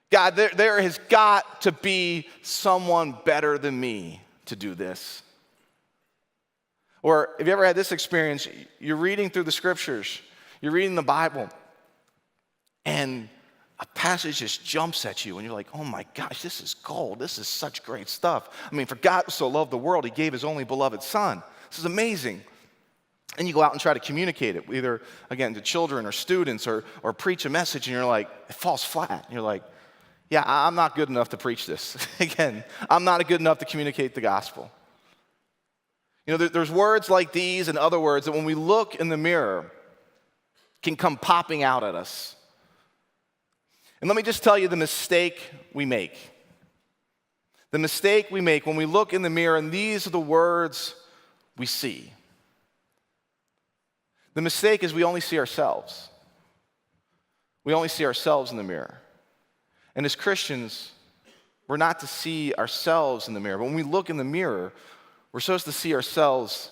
God, there has got to be someone better than me to do this. Or have you ever had this experience? You're reading through the scriptures, you're reading the Bible, and a passage just jumps at you, and you're like, oh my gosh, this is gold. This is such great stuff. I mean, for God so loved the world, he gave his only beloved son. This is amazing. And you go out and try to communicate it, either, again, to children or students, or preach a message, and you're like, it falls flat. And you're like, yeah, I'm not good enough to preach this. Again, I'm not good enough to communicate the gospel. You know, there's words like these and other words that when we look in the mirror can come popping out at us. And let me just tell you the mistake we make. The mistake we make when we look in the mirror and these are the words we see. The mistake is we only see ourselves. We only see ourselves in the mirror. And as Christians, we're not to see ourselves in the mirror. But when we look in the mirror, we're supposed to see ourselves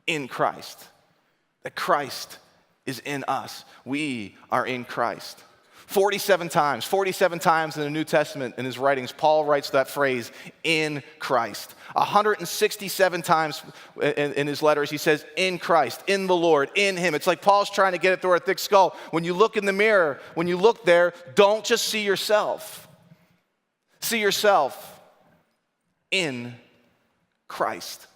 in Christ. That Christ is in us. We are in Christ. 47 times in the New Testament in his writings, Paul writes that phrase, in Christ. 167 times in his letters, he says, in Christ, in the Lord, in him. It's like Paul's trying to get it through our thick skull. When you look in the mirror, when you look there, don't just see yourself. See yourself in Christ.